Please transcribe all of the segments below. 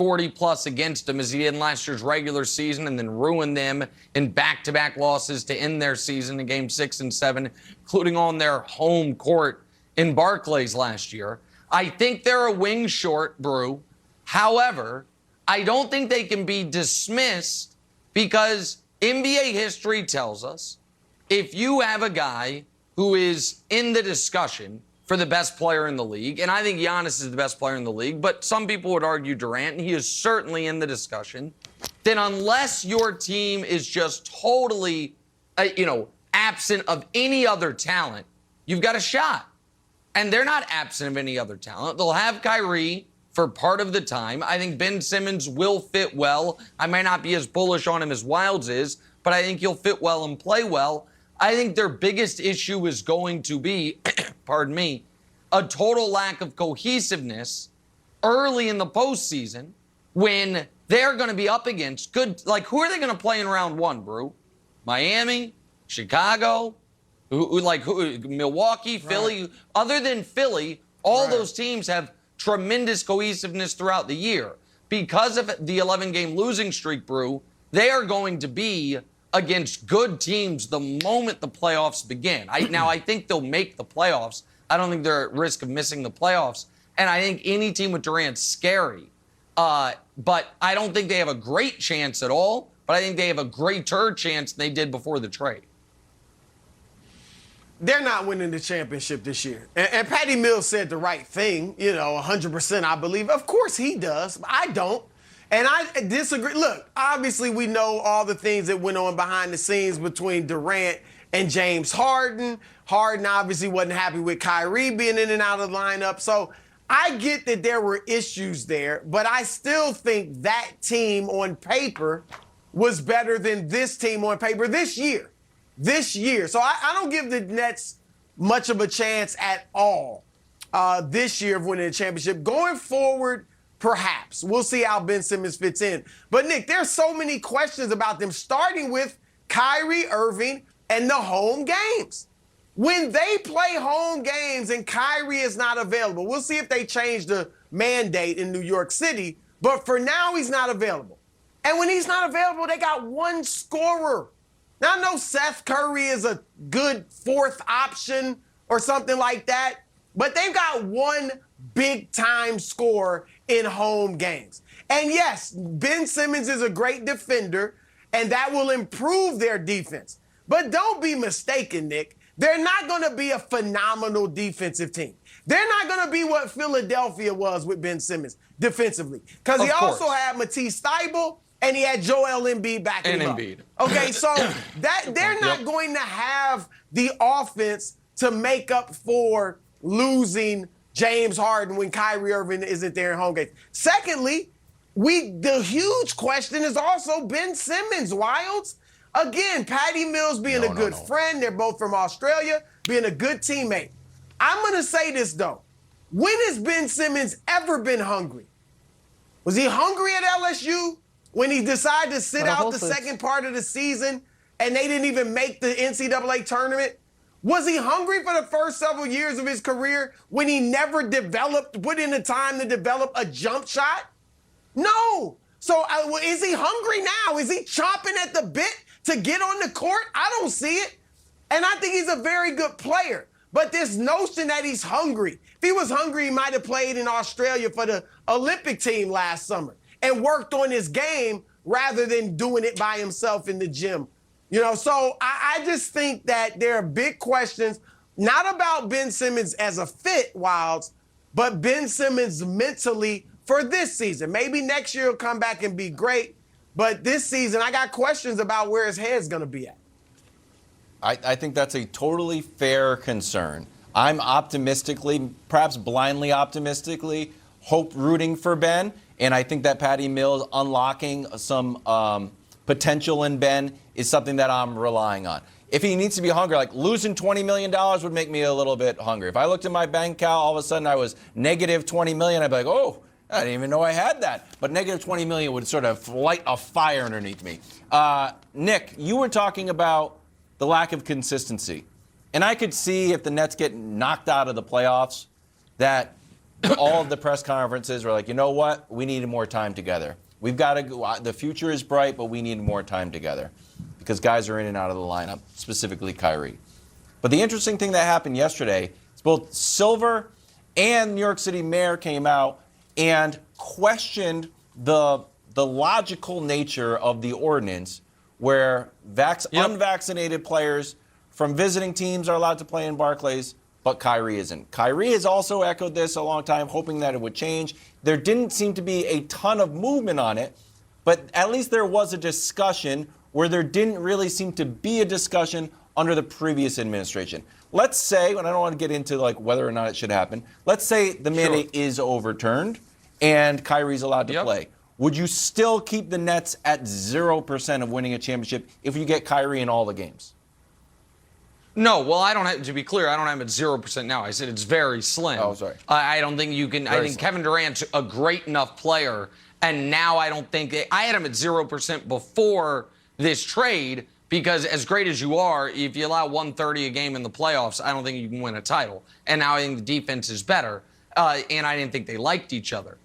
40-plus against them as he did in last year's regular season and then ruined them in back-to-back losses to end their season in Game 6 and 7, including on their home court in Barclays last year. I think they're a wing short, Brew. However, I don't think they can be dismissed because NBA history tells us if you have a guy who is in the discussion for the best player in the league, and I think Giannis is the best player in the league, but some people would argue Durant, and he is certainly in the discussion, then unless your team is just totally, absent of any other talent, you've got a shot. And they're not absent of any other talent. They'll have Kyrie for part of the time. I think Ben Simmons will fit well. I might not be as bullish on him as Wilds is, but I think he'll fit well and play well. I think their biggest issue is going to be, pardon me, a total lack of cohesiveness early in the postseason when they're going to be up against good, like who are they going to play in round one, Brew? Miami, Chicago, Milwaukee, Philly. Right. Other than Philly, all those teams have tremendous cohesiveness throughout the year. Because of the 11-game losing streak, Brew, they are going to be against good teams the moment the playoffs begin. I think they'll make the playoffs. I don't think they're at risk of missing the playoffs. And I think any team with Durant's scary. But I don't think they have a great chance at all. But I think they have a greater chance than they did before the trade. They're not winning the championship this year. And Patty Mills said the right thing, 100% I believe. Of course he does. I don't. And I disagree. Look, obviously we know all the things that went on behind the scenes between Durant and James Harden. Harden obviously wasn't happy with Kyrie being in and out of the lineup. So I get that there were issues there, but I still think that team on paper was better than this team on paper this year. So I don't give the Nets much of a chance at all this year of winning the championship. Going forward, perhaps. We'll see how Ben Simmons fits in. But, Nick, there's so many questions about them, starting with Kyrie Irving and the home games. When they play home games and Kyrie is not available, we'll see if they change the mandate in New York City. But for now, he's not available. And when he's not available, they got one scorer. Now, I know Seth Curry is a good fourth option or something like that, but they've got one big-time scorer in home games. And yes, Ben Simmons is a great defender, and that will improve their defense. But don't be mistaken, Nick. They're not going to be a phenomenal defensive team. They're not going to be what Philadelphia was with Ben Simmons defensively. Because he also had Matisse Thybulle, and he had Joel Embiid backing him up. Okay, so they're not going to have the offense to make up for losing James Harden when Kyrie Irving isn't there in home games. Secondly, the huge question is also Ben Simmons, Wilds. Again, Patty Mills being a good friend. They're both from Australia, being a good teammate. I'm going to say this, though. When has Ben Simmons ever been hungry? Was he hungry at LSU when he decided to sit out the second part of the season and they didn't even make the NCAA tournament? Was he hungry for the first several years of his career when he never put in the time to develop a jump shot? No. So is he hungry now? Is he chomping at the bit to get on the court? I don't see it. And I think he's a very good player. But this notion that he's hungry, if he was hungry, he might have played in Australia for the Olympic team last summer and worked on his game rather than doing it by himself in the gym. So I just think that there are big questions, not about Ben Simmons as a fit, Wilds, but Ben Simmons mentally for this season. Maybe next year he'll come back and be great, but this season I got questions about where his head's going to be at. I think that's a totally fair concern. I'm optimistically, perhaps blindly optimistically, rooting for Ben. And I think that Patty Mills unlocking some potential in Ben is something that I'm relying on. If he needs to be hungry, like losing $20 million would make me a little bit hungry. If I looked at my bank account, all of a sudden I was negative $20 million, I'd be like, oh, I didn't even know I had that. But negative $20 million would sort of light a fire underneath me. Nick, you were talking about the lack of consistency. And I could see if the Nets get knocked out of the playoffs that all of the press conferences were like, you know what? We needed more time together. We've got to go. The future is bright, but we need more time together because guys are in and out of the lineup, specifically Kyrie. But the interesting thing that happened yesterday is both Silver and New York City Mayor came out and questioned the logical nature of the ordinance where unvaccinated players from visiting teams are allowed to play in Barclays, but Kyrie isn't. Kyrie has also echoed this a long time, hoping that it would change. There didn't seem to be a ton of movement on it, but at least there was a discussion where there didn't really seem to be a discussion under the previous administration. Let's say, and I don't want to get into like whether or not it should happen, let's say the mandate is overturned and Kyrie's allowed to play. Would you still keep the Nets at 0% of winning a championship if you get Kyrie in all the games? No, well, I don't have, to be clear, I don't have it 0% now. I said it's very slim. Oh, sorry. I don't think you can, I think Kevin Durant's a great enough player, and now I don't think, I had him at 0% before this trade, because as great as you are, if you allow 130 a game in the playoffs, I don't think you can win a title. And now I think the defense is better, and I didn't think they liked each other.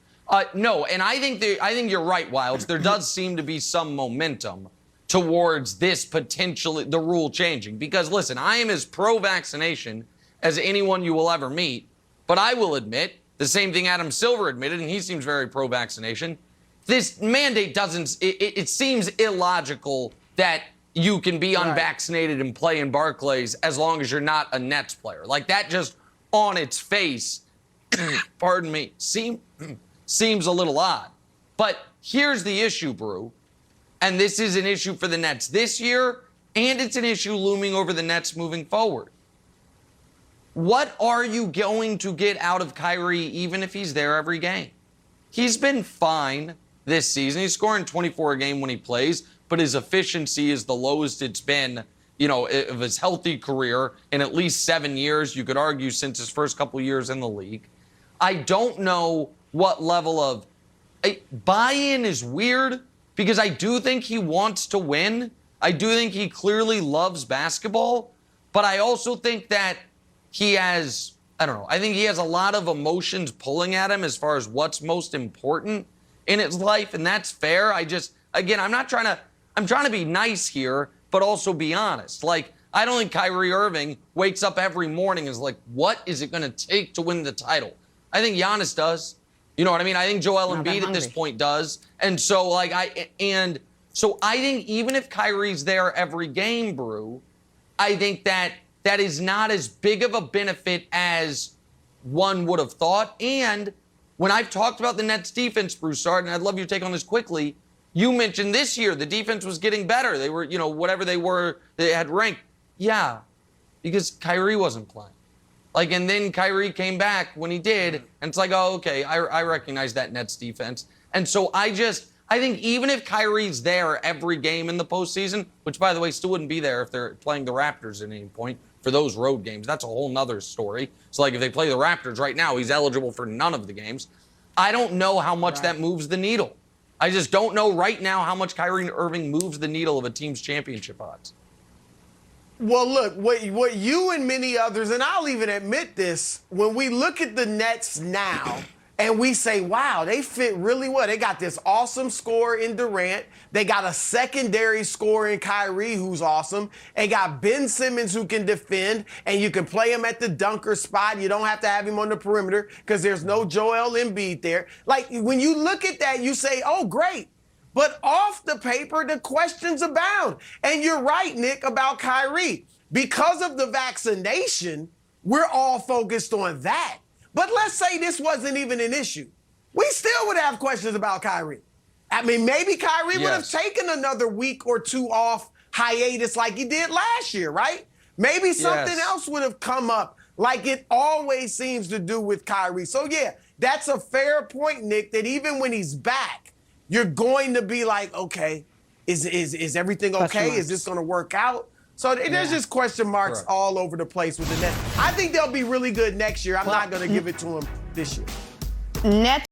No, and I think you're right, Wilds. There does seem to be some momentum towards this potentially, the rule changing. Because, listen, I am as pro-vaccination as anyone you will ever meet, but I will admit, the same thing Adam Silver admitted, and he seems very pro-vaccination, this mandate doesn't, it seems illogical that you can be unvaccinated and play in Barclays as long as you're not a Nets player. Like, that just, on its face, pardon me, seems a little odd. But here's the issue, Brew. And this is an issue for the Nets this year, and it's an issue looming over the Nets moving forward. What are you going to get out of Kyrie even if he's there every game? He's been fine this season. He's scoring 24 a game when he plays, but his efficiency is the lowest it's been, you know, of his healthy career in at least 7 years, you could argue, since his first couple years in the league. I don't know what level of buy-in is weird, because I do think he wants to win. I do think he clearly loves basketball, but I also think that he has, I don't know, I think he has a lot of emotions pulling at him as far as what's most important in his life, and that's fair. Again, I'm trying to be nice here, but also be honest. Like, I don't think Kyrie Irving wakes up every morning and is like, what is it going to take to win the title? I think Giannis does. You know what I mean? I think Joel Embiid at this point does. And so, like, I think even if Kyrie's there every game, Brew, I think that is not as big of a benefit as one would have thought. And when I've talked about the Nets defense, Broussard, and I'd love your take on this quickly, you mentioned this year the defense was getting better. They were, you know, whatever they were, they had ranked. Yeah, because Kyrie wasn't playing. Like, and then Kyrie came back when he did, and it's like, oh, okay, I recognize that Nets defense. And so I think even if Kyrie's there every game in the postseason, which, by the way, still wouldn't be there if they're playing the Raptors at any point for those road games. That's a whole nother story. So, like, if they play the Raptors right now, he's eligible for none of the games. I don't know how much that moves the needle. I just don't know right now how much Kyrie Irving moves the needle of a team's championship odds. Well, look, what you and many others, and I'll even admit this, when we look at the Nets now and we say, wow, they fit really well. They got this awesome scorer in Durant. They got a secondary scorer in Kyrie who's awesome. They got Ben Simmons who can defend, and you can play him at the dunker spot. You don't have to have him on the perimeter because there's no Joel Embiid there. Like, when you look at that, you say, oh, great. But off the paper, the questions abound. And you're right, Nick, about Kyrie. Because of the vaccination, we're all focused on that. But let's say this wasn't even an issue. We still would have questions about Kyrie. I mean, maybe Kyrie would have taken another week or two off hiatus like he did last year, right? Maybe something else would have come up like it always seems to do with Kyrie. So, yeah, that's a fair point, Nick, that even when he's back, you're going to be like, okay, is everything okay? Is this going to work out? So there's just question marks all over the place with the Nets. I think they'll be really good next year. I'm not going to give it to them this year. Nets